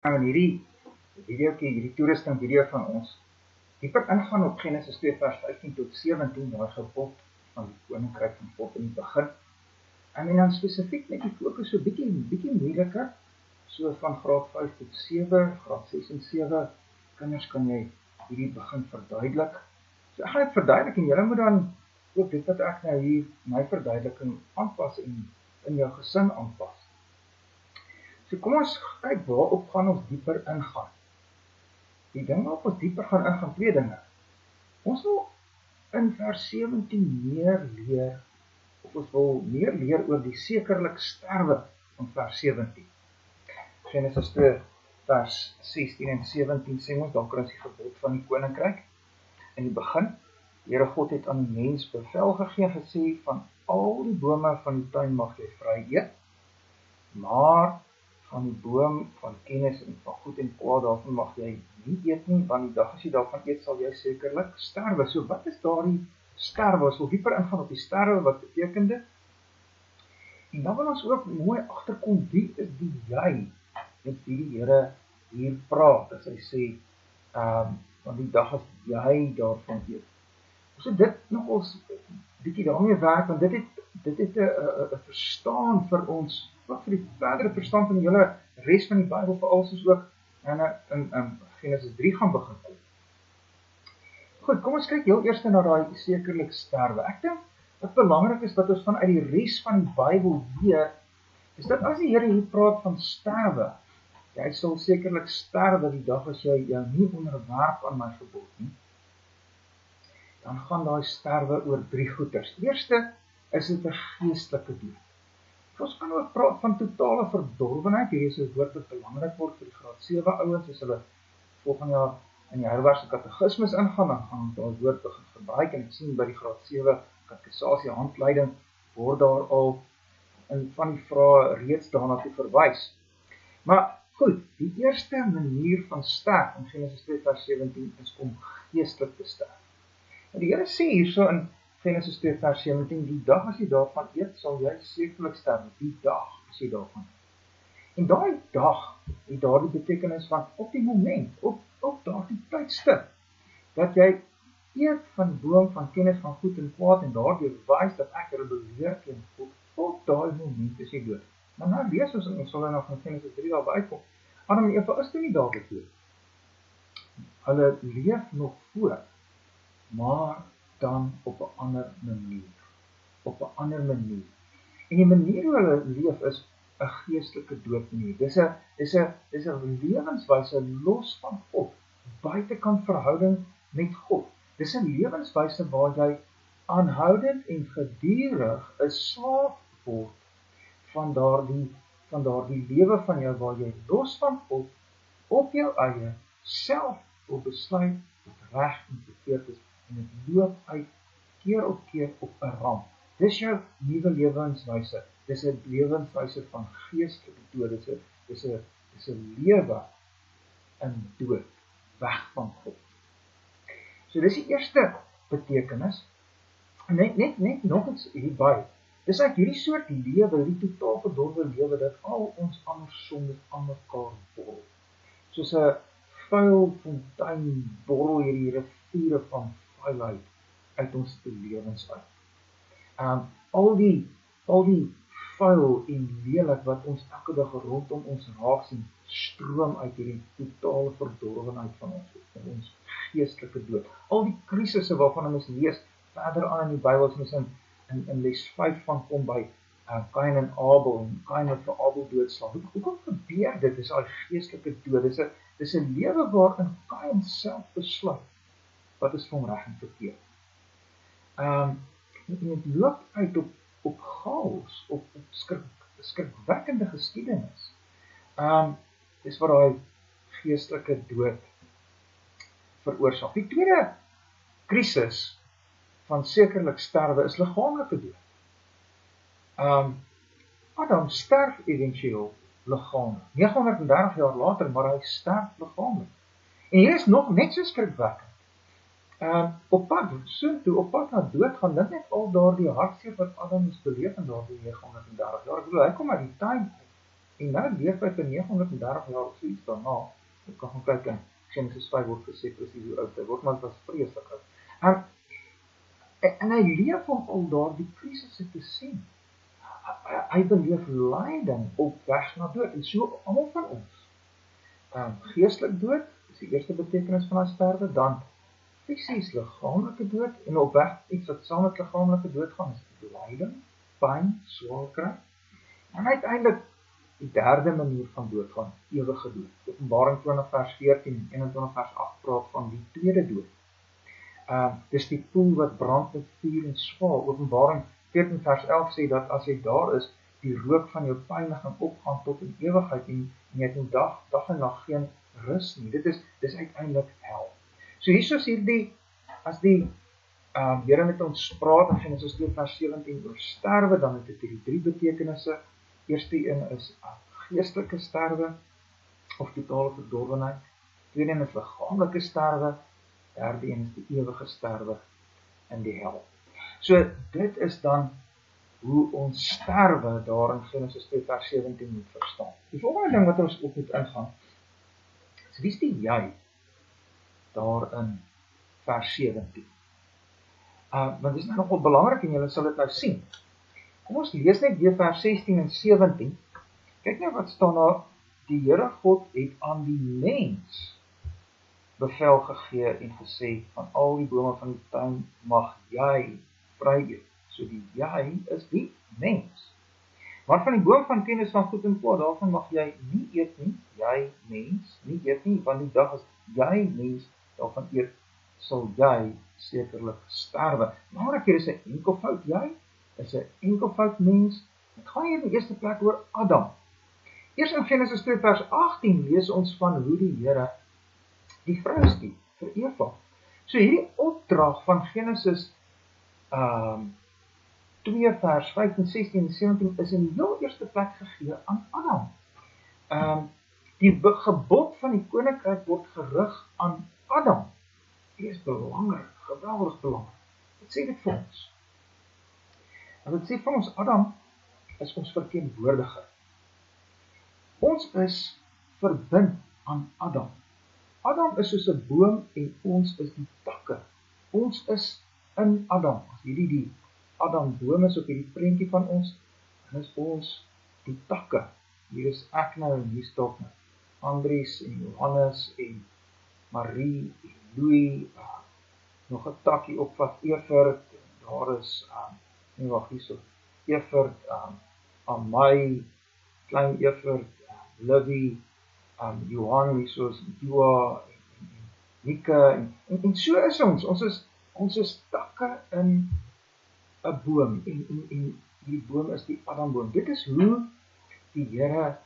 In hierdie toerusting video van ons dieper ingaan op Genesis 2 vers 15 tot 17, daar gebod van die koninkryk van God in die begin. En dan spesifiek met die fokus so bietjie moeiliker, so van graad 5 tot 7, graad 6 en 7, kinders kan jy hierdie begin verduidelik. So ek gaan dit verduidelik en julle moet dan ook dit wat ek nou hier my verduideliking aanpas en in jou gesin aanpas. So kom ons kyk waarop gaan ons dieper ingaan. Die ding waarop ons dieper gaan ingaan, twee dinge. Ons wil in vers 17 meer leer, of ons wil meer leer oor die sekerlik sterwe van vers 17. Genesis 2 vers 16 en 17 sê ons, dan kry ons die gebod van die koninkryk. In die begin, die Here God het aan die mens bevel gegee, gesê, van al die bome van die tuin mag jy vry eet, maar van die boom van kennis en van goed en kwaad, daarvan mag jy nie eet nie, want die dag as jy daarvan eet, sal jy sekerlik sterwe. So wat is daardie sterwe? Ons wil dieper ingaan op die sterwe, wat beteken dit? En dan wil ons ook mooi agterkom, wie is die jy, met wie die Here hier praat, as hy sê, van die dag as jy daarvan eet. So dit nog ons bietjie daarmee werk, want dit het 'n verstaan vir ons, ook vir die verdere verstaan van die hele res van die Bybel, veral soos ook in Genesis 3 gaan begin kom. Goed, kom ons kyk heel eers na daai sekerlik sterwe. Ek dink wat belangrik is wat ons vanuit die res van die Bybel leer, is dat as die Here hier praat van sterwe, jy sal sekerlik sterwe die dag as jy jou nie onderwerp aan my gebod nie, dan gaan daai sterwe oor 3 goeters. Eerste is dit 'n geestelike dood. Ons kan ook praat van totale verdorwenheid. Hier is 'n woord wat belangrik word vir die graad 7 ouens, as hulle volgende jaar in die herwaarse katekismes ingaan, dan gaan ons daai woord begin gebruik, en ek sien by die graad 7 katekisasie handleiding word daar al in van die vrae reeds daarna toe verwys. Maar goed, die eerste manier van sterf in Genesis 2 vers 17 is om geestelik te sterf. En die Here sê hierso in Genesis 2 vers 17, die dag as jy daarvan eet, sal jy sekerlik sterwe, die dag as jy daarvan eet. En daai dag het daardie betekenis van op die moment, op daardie tydstip, dat jy eet van die boom van kennis van goed en kwaad, en daardeur wys dat ek rebelleer teen God, op daai moment is jy dood. Maar nou lees ons sal nog in Genesis 3 daarby uitkom, Adam en Eva is toe nie dadelik dood. Hulle leef nog voort, maar dan op 'n ander manier. En die manier hoe hulle leef is 'n geestelike doodmanier. Dis 'n lewenswyse los van God, buitekant verhouding met God. Dis 'n lewenswyse waar jy aanhoudend en gedurig 'n slaaf word van daardie lewe van jou waar jy los van God op jou eie self wil besluit wat reg en verkeerd is, en dit loop uit keer op 'n ramp. Dis jou nuwe lewenswyse. Dis 'n lewenswyse van geestelike dood. Dis 'n lewe in dood, weg van God. So dis die eerste betekenis. En net nog iets hierby. Dis uit hierdie soort lewe, die totaal verdorwe lewe, dat al ons ander sondes aan mekaar borrel. Soos 'n vuil fontein borrel hierdie riviere van vuilheid uit ons lewens uit. Al die vuil en lelik wat ons elke dag rondom ons raak sien, stroom uit hierdie totale verdorwenheid van ons geestelike dood. Al die krisisse waarvan ons lees verder aan in die Bybel, as ons in les 5 van kom by Kain en Abel, en Kain wat vir Abel doodslaan. Hoekom gebeur dit? Dis daai geestelike dood. Dis 'n lewe waarin Kain self besluit wat is vir hom reg en verkeerd. En dit loop uit op chaos, op skrikwekkende geskiedenis. Dis wat daai geestelike dood veroorsaak. Die tweede krisis van sekerlik sterwe is liggaamlike dood. Adam sterf eventueel liggaamlik, 930 jaar later, maar hy sterf liggaamlik. En hier is nog net so skrikwekkend. Op pad na dood gaan, dink net al daardie hartseer wat Adam moes beleef in daardie 930 jaar. Ek bedoel, hy kom uit die tuin uit. En nou leef hy vir 930 jaar of so iets daarna. Ek kan gaan kyk in Genesis 5 word gesê presies hoe oud hy word, maar dit was vreeslik oud. En hy leef om al daardie krisisse te sien. Hy beleef lyding op weg na dood, en so almal van ons. Geestelik dood is die eerste betekenis van daai sterwe, dan fisies liggaamlike dood, en op weg iets wat saam met liggaamlike dood gaan, is lyding, pyn, swaar kry, en uiteindelik die derde manier van doodgaan, ewige dood. Openbaring 20 vers 14 en 21 vers 8 praat van die tweede dood. Dis die poel wat brand met vuur en swaal. Openbaring 14 vers 11 sê dat as jy daar is, die rook van jou pyniging opgaan tot in ewigheid, en jy het in dag en nag geen rus nie. Dit is uiteindelik hel. So hier is hierdie, as die Here met ons praat in Genesis 2 vers 17 oor sterwe, dan het dit hierdie 3 betekenisse. Eerste een is geestelike sterwe of totale verdorwenheid. Tweede een is liggaamlike sterwe. Derde een is die ewige sterwe in die hel. So dit is dan hoe ons sterwe daar in Genesis 2 vers 17 moet verstaan. Die volgende ding wat ons op moet ingaan, is wie is die jy daar in vers 17? Want dit is nogal belangrik en julle sal dit nou sien. Kom ons lees net weer vers 16 en 17. Kyk nou wat staan daar. Die Here God het aan die mens bevel gegee en gesê, van al die bome van die tuin mag jy vry eet. So die jy is die mens. Maar van die boom van kennis van goed en kwaad, daarvan mag jy nie eet nie, jy mens, nie eet nie, want die dag as jy mens daarvan eet, sal jy sekerlik sterwe. Maar ek hier is 'n enkelvoud jy, is 'n enkelvoud mens. Dit gaan hier in die eerste plek oor Adam. Eers in Genesis 2 vers 18 lees ons van hoe die Here die vrou stuur vir Eva. So hierdie opdrag van Genesis 2 vers 15, 16 en 17 is in die heel eerste plek gegee aan Adam. Die gebod van die koninkryk word gerig aan Adam. Dit is belangrik, geweldig belangrik. Wat sê dit vir ons? En dit sê vir ons, Adam is ons verteenwoordiger. Ons is verbind aan Adam. Adam is soos 'n boom en ons is die takke. Ons is in Adam. As hierdie die Adam boom is op hierdie prentjie van ons, dan is ons die takke. Hier is ek nou en hier staan nou Andries en Johannes en Marie en Louis, nog 'n takkie op wat Evert, daar is, wag hierso, Evert, Amai, klein Evert, Livy, Johan, hierso is Joa, en Nika, en so is ons is takke in 'n boom, en die boom is die Adamboom. Dit is hoe die Here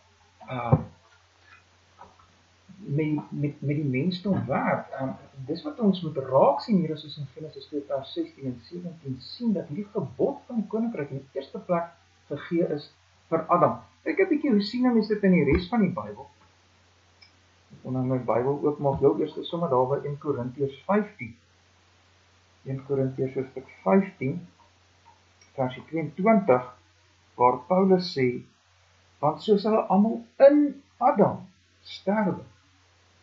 met die mensdom werk. Dis wat ons moet raak sien hier as ons in Genesis 2 vers 16 en 17 sien, dat hierdie gebod van die koninkryk in die eerste plek gegee is vir Adam. Kyk 'n bietjie, hoe sien mense dit in die res van die Bybel? Ek wil nou my Bybel oopmaak, heel eers sommer daar by 1 Korintiërs 15. 1 Korintiërs hoofstuk 15, vers 22, waar Paulus sê, want soos hulle almal in Adam sterwe.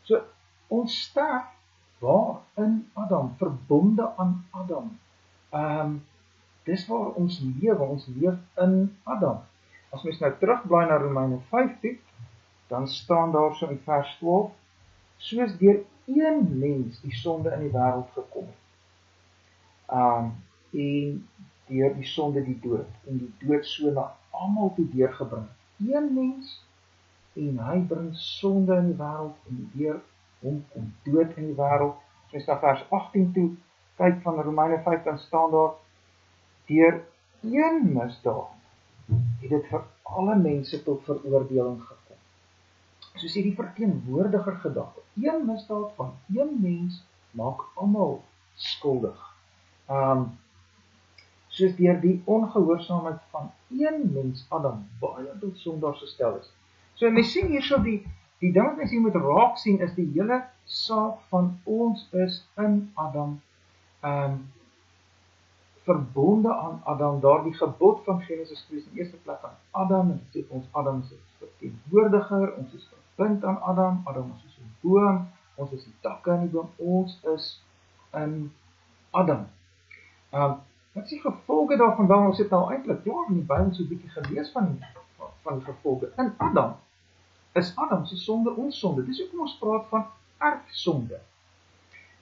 So, ons sterf waar? In Adam, verbonde aan Adam. Dis waar ons leef in Adam. As mens nou terugblaai na Romeine 5, dan staan daar so in vers 12, soos deur een mens die sonde in die wêreld gekom het. En deur die sonde die dood, en die dood so na almal toe deurgebring. Een mens, en hy bring sonde in die wêreld, en deur hom kom dood in die wêreld. As mens na vers 18 toe kyk van Romeine 5, dan staan daar, deur een misdaad het dit vir alle mense tot veroordeling gekom. So sê die verteenwoordiger gedagte, een misdaad van een mens maak almal skuldig. Soos deur die ongehoorsaamheid van een mens, Adam, baie tot sondaars gestel is. So mens sien hierso die ding wat mens hier moet raak sien, is die hele saak van ons is in Adam, verbonde aan Adam, daar die gebod van Genesis 2 in die eerste plek aan Adam, en sê ons Adam is 'n verteenwoordiger, ons is verbind aan Adam, Adam is soos 'n boom, ons is die takke in die boom, ons is in Adam. Wat is die gevolge daarvan? Wel, ons het nou eintlik klaar in die Bybel so 'n bietjie gelees van die gevolge. In Adam is Adam se sonde ons sonde. Dis hoekom ons praat van erfsonde.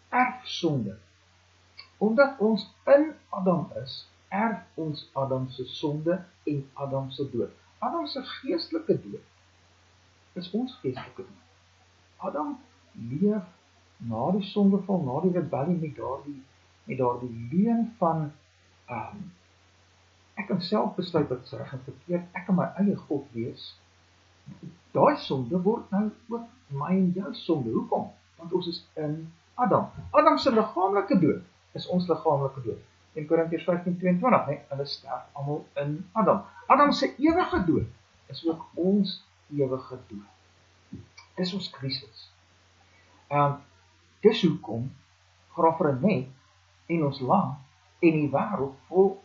Erfsonde. Omdat ons in Adam is, erf ons Adam se sonde en Adam se dood. Adam se geestelike dood is ons geestelike dood. Adam leef na die sondeval, na die rebellie met daardie leuen van ek kan self besluit wat is reg en verkeerd, ek kan my eie God wees. Daai sonde word nou ook my en jou sonde. Hoekom? Want ons is in Adam. Adam se liggaamlike dood is ons liggaamlike dood. In Korintiërs 15:22, nee, hulle sterf almal in Adam. Adam se ewige dood is ook ons ewige dood. Dis ons krisis. Dis hoekom Graaf Renet en ons land en die wêreld vol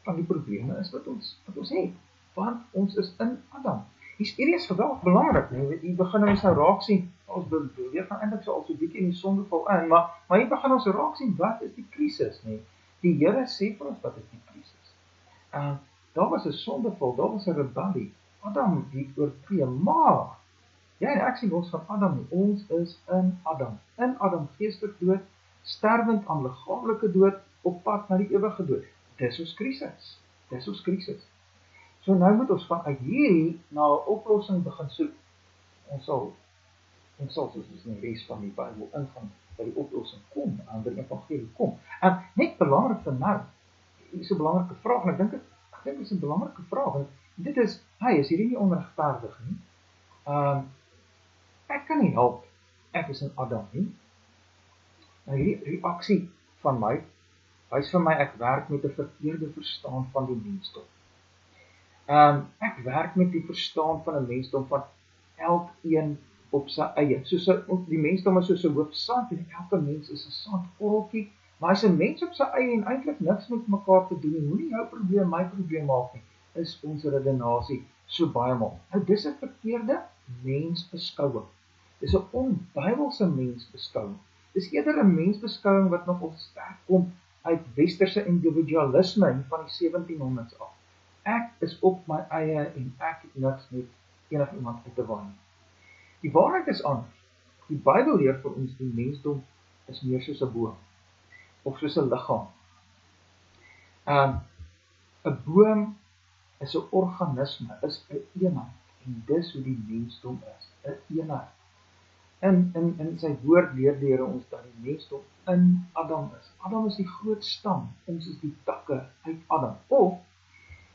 van die probleme is wat ons het. Want ons is in Adam. Hierdie is geweldig belangrik, nee. Hier begin ons nou raak sien, ons beweeg nou eintlik so al so 'n bietjie in die sondeval in, maar hier begin ons raak sien, wat is die krisis, nee? Die Here sê vir ons, wat is die krisis? Daar was 'n sondeval, daar was 'n rebellie, Adam die oortree, maar jy en ek sien ons van Adam nie, ons is in Adam geestelik dood, sterwend aan liggaamlike dood, op pad na die ewige dood. Dis ons krisis. So nou moet ons vanuit hierdie na 'n oplossing begin soek. Ons sal soos ons in die res van die Bybel ingaan by die oplossing kom, by die evangelie kom. Net belangrik vir nou, hier is 'n belangrike vraag, en ek dink dit is 'n belangrike vraag, en dit is, is hierdie nie onregverdig nie? Ek kan nie help, ek is in Adam nie. Nou hierdie reaksie van my, wys vir my, ek werk met 'n verkeerde verstaan van die mensdom. Ek werk met die verstaan van 'n mensdom van elkeen op sy eie. Die mensdom is soos 'n hoop sand en elke mens is 'n sandkorreltjie, maar as 'n mens op sy eie en eintlik niks met mekaar te doen nie, moenie jou probleem my probleem maak nie, is ons redenasie so baie maal. Nou dis 'n verkeerde mensbeskouing. Dis 'n onbybelse mensbeskouing. Dis eerder 'n mensbeskouing wat nog sterk kom uit westerse individualisme hier van die 1700s af. Ek is op my eie en ek het niks met enigiemand uit te waai. Die waarheid is anders. Die Bybel leer vir ons die mensdom is meer soos 'n boom of soos 'n liggaam. 'n Boom is 'n organisme, is 'n eenheid, en dis hoe die mensdom is, 'n eenheid. In sy woord leer die Here ons dat die mensdom in Adam is. Adam is die groot stam, ons is die takke uit Adam. Of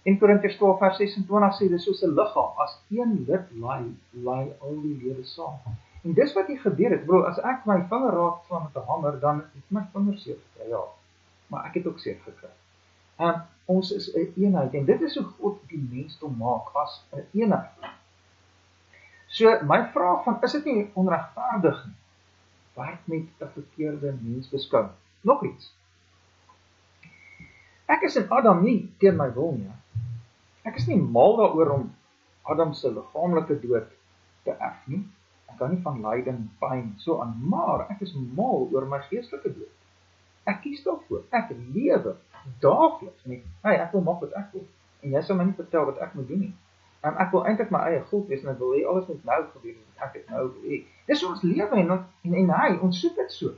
in Korintiërs 12:26 sê, dis soos 'n liggaam, as een lid ly al die lede saam. En dis wat hier gebeur het, bro, as ek my vinger raak slaan met 'n hamer, dan het my vinger seer gekry, ja, maar ek het ook seer gekry. Ons is 'n eenheid, en dit is hoe God die mensdom maak, as 'n eenheid. So, my vraag van, is dit nie onregverdig nie? Werk met 'n verkeerde mensbeskouing. Nog iets. Ek is in Adam nie teen my wil nie. Ek is nie mal daaroor om Adam se liggaamlike dood te erf nie. Ek kan nie van lyding, pyn, so aan, maar ek is mal oor my geestelike dood. Ek kies daarvoor. Ek lewe daagliks met, ek wil maak wat ek wil. En jy sal my nie vertel wat ek moet doen nie. Ek wil eintlik my eie God wees, en ek wil hê alles moet nou gebeur, wat ek het nou wil hê. Dis ons lewe, en ons soek dit so.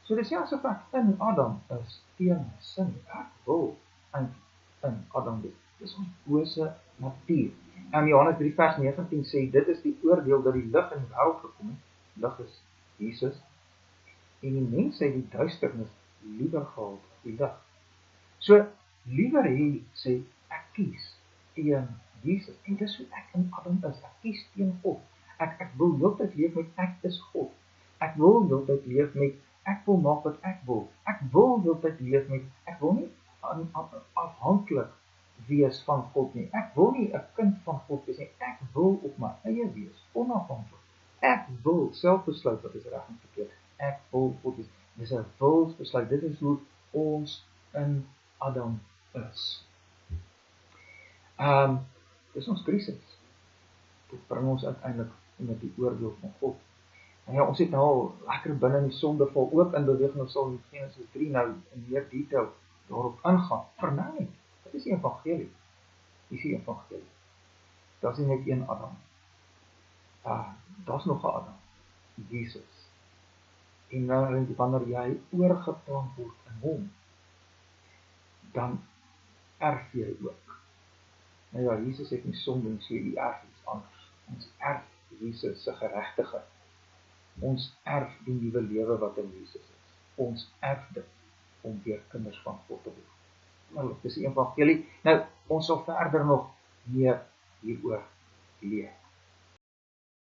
So dis ja, asof ek in Adam is teen my sin. Ek wil eintlik in Adam wees. Dis ons bose natuur. Johannes 3:19 sê, dit is die oordeel dat die lig in die wêreld gekom het. Lig is Jesus. En die mense het die duisternis liewer gehad as die lig. So, liewer hê, sê, ek kies teen Jesus. En dis hoe ek in Adam is. Ek kies teen God. Ek wil heeltyd leef met ek is God. Ek wil heeltyd leef met ek wil maak wat ek wil. Ek wil heeltyd leef met ek wil nie afhanklik wees van God nie. Ek wil nie 'n kind van God wees nie. Ek wil op my eie wees, onafhanklik. Ek wil self besluit wat is reg en verkeerd. Ek wil God wees. Dis 'n wilsbesluit. Dit is hoe ons in Adam is. Dis ons krisis. Dit bring ons uiteindelik met die oordeel van God. En ja, ons het nou al lekker binne in die sondeval ook in beweging, ons sal in Genesis 3 nou in meer detail daarop ingaan. Vir nou nie, dit is die evangelie. Dit is die evangelie. Daar is nie net een Adam. Daar is nog 'n Adam, Jesus. En wanneer jy oorgeplant word in hom, dan erf jy ook. Nou ja, Jesus het nie sonde en sê die erf iets anders. Ons erf Jesus se geregtigheid. Ons erf die nuwe lewe wat in Jesus is. Ons erf dit om weer kinders van God te word. Nou, dis die evangelie. Nou, ons sal verder nog meer hieroor leer.